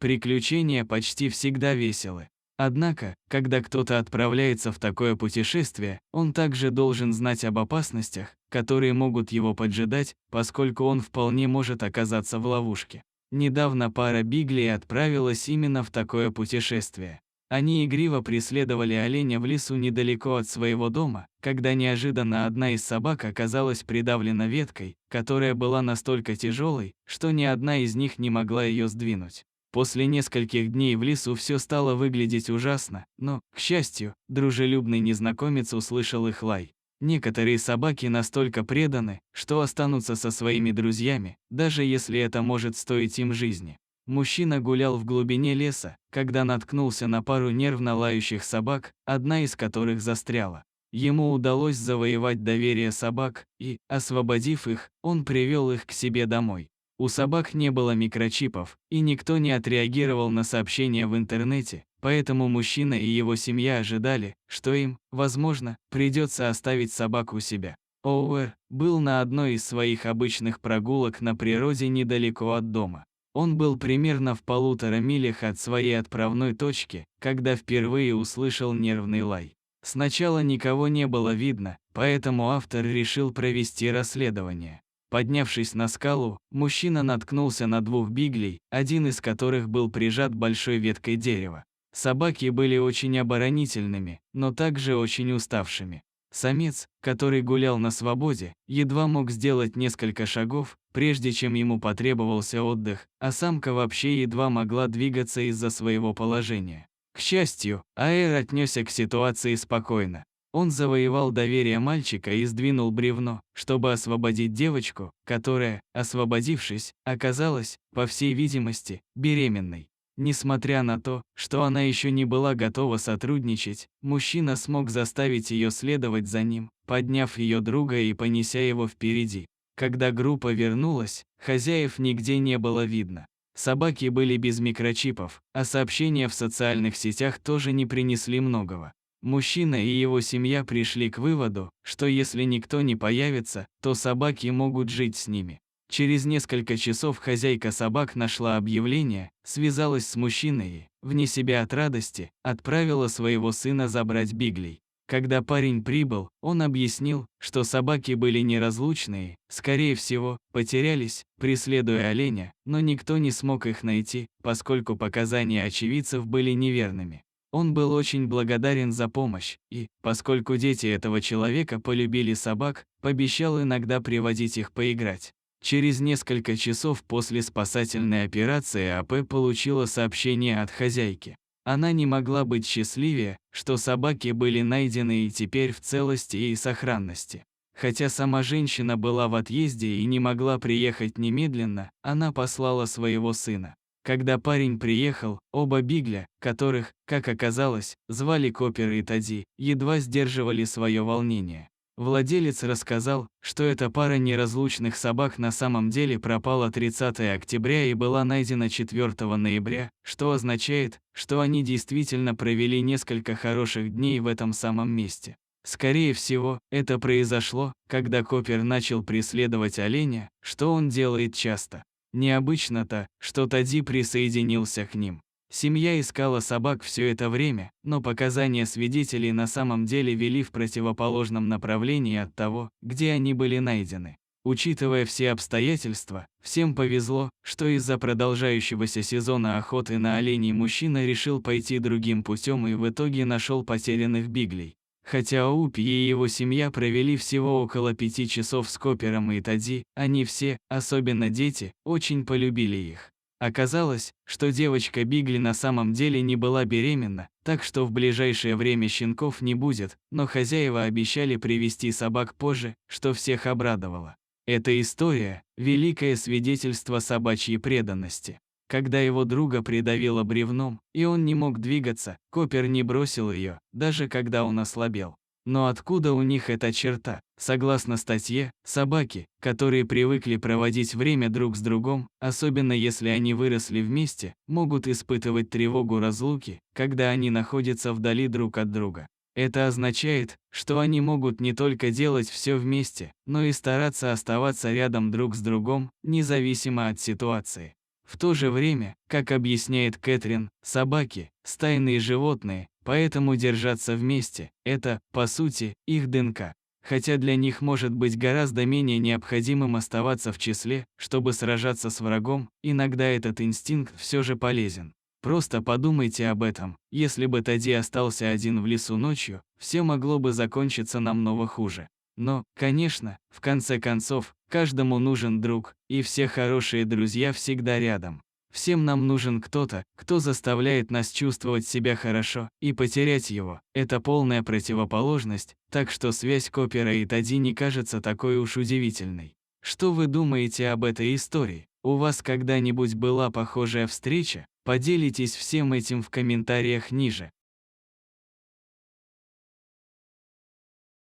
Приключения почти всегда веселы. Однако, когда кто-то отправляется в такое путешествие, он также должен знать об опасностях, которые могут его поджидать, поскольку он вполне может оказаться в ловушке. Недавно пара Бигли отправилась именно в такое путешествие. Они игриво преследовали оленя в лесу недалеко от своего дома, когда неожиданно одна из собак оказалась придавлена веткой, которая была настолько тяжелой, что ни одна из них не могла ее сдвинуть. После нескольких дней в лесу все стало выглядеть ужасно, но, к счастью, дружелюбный незнакомец услышал их лай. Некоторые собаки настолько преданы, что останутся со своими друзьями, даже если это может стоить им жизни. Мужчина гулял в глубине леса, когда наткнулся на пару нервно лающих собак, одна из которых застряла. Ему удалось завоевать доверие собак, и, освободив их, он привел их к себе домой. У собак не было микрочипов, и никто не отреагировал на сообщения в интернете, поэтому мужчина и его семья ожидали, что им, возможно, придется оставить собак у себя. Оуэр был на одной из своих обычных прогулок на природе недалеко от дома. Он был примерно в 1,5 милях от своей отправной точки, когда впервые услышал нервный лай. Сначала никого не было видно, поэтому автор решил провести расследование. Поднявшись на скалу, мужчина наткнулся на 2 биглей, один из которых был прижат большой веткой дерева. Собаки были очень оборонительными, но также очень уставшими. Самец, который гулял на свободе, едва мог сделать несколько шагов, прежде чем ему потребовался отдых, а самка вообще едва могла двигаться из-за своего положения. К счастью, Аэр отнесся к ситуации спокойно. Он завоевал доверие мальчика и сдвинул бревно, чтобы освободить девочку, которая, освободившись, оказалась, по всей видимости, беременной. Несмотря на то, что она еще не была готова сотрудничать, мужчина смог заставить ее следовать за ним, подняв ее друга и понеся его впереди. Когда группа вернулась, хозяев нигде не было видно. Собаки были без микрочипов, а сообщения в социальных сетях тоже не принесли многого. Мужчина и его семья пришли к выводу, что если никто не появится, то собаки могут жить с ними. Через несколько часов хозяйка собак нашла объявление, связалась с мужчиной и, вне себя от радости, отправила своего сына забрать биглей. Когда парень прибыл, он объяснил, что собаки были неразлучные, скорее всего, потерялись, преследуя оленя, но никто не смог их найти, поскольку показания очевидцев были неверными. Он был очень благодарен за помощь и, поскольку дети этого человека полюбили собак, пообещал иногда приводить их поиграть. Через несколько часов после спасательной операции АП получила сообщение от хозяйки. Она не могла быть счастливее, что собаки были найдены и теперь в целости и сохранности. Хотя сама женщина была в отъезде и не могла приехать немедленно, она послала своего сына. Когда парень приехал, оба бигля, которых, как оказалось, звали Копер и Тади, едва сдерживали свое волнение. Владелец рассказал, что эта пара неразлучных собак на самом деле пропала 30 октября и была найдена 4 ноября, что означает, что они действительно провели несколько хороших дней в этом самом месте. Скорее всего, это произошло, когда Копер начал преследовать оленя, что он делает часто. Необычно то, что Тади присоединился к ним. Семья искала собак все это время, но показания свидетелей на самом деле вели в противоположном направлении от того, где они были найдены. Учитывая все обстоятельства, всем повезло, что из-за продолжающегося сезона охоты на оленей мужчина решил пойти другим путем и в итоге нашел потерянных биглей. Хотя Оупи и его семья провели всего около 5 часов с Копером и Тади, они все, особенно дети, очень полюбили их. Оказалось, что девочка Бигли на самом деле не была беременна, так что в ближайшее время щенков не будет, но хозяева обещали привести собак позже, что всех обрадовало. Эта история – великое свидетельство собачьей преданности. Когда его друга придавило бревном, и он не мог двигаться, Копер не бросил ее, даже когда он ослабел. Но откуда у них эта черта? Согласно статье, собаки, которые привыкли проводить время друг с другом, особенно если они выросли вместе, могут испытывать тревогу разлуки, когда они находятся вдали друг от друга. Это означает, что они могут не только делать все вместе, но и стараться оставаться рядом друг с другом, независимо от ситуации. В то же время, как объясняет Кэтрин, собаки – стайные животные, поэтому держаться вместе – это, по сути, их ДНК. Хотя для них может быть гораздо менее необходимым оставаться в числе, чтобы сражаться с врагом, иногда этот инстинкт все же полезен. Просто подумайте об этом. Если бы Тадди остался один в лесу ночью, все могло бы закончиться намного хуже. Но, конечно, в конце концов, каждому нужен друг, и все хорошие друзья всегда рядом. Всем нам нужен кто-то, кто заставляет нас чувствовать себя хорошо, и потерять его – это полная противоположность, так что связь Копера и Тадди не кажется такой уж удивительной. Что вы думаете об этой истории? У вас когда-нибудь была похожая встреча? Поделитесь всем этим в комментариях ниже.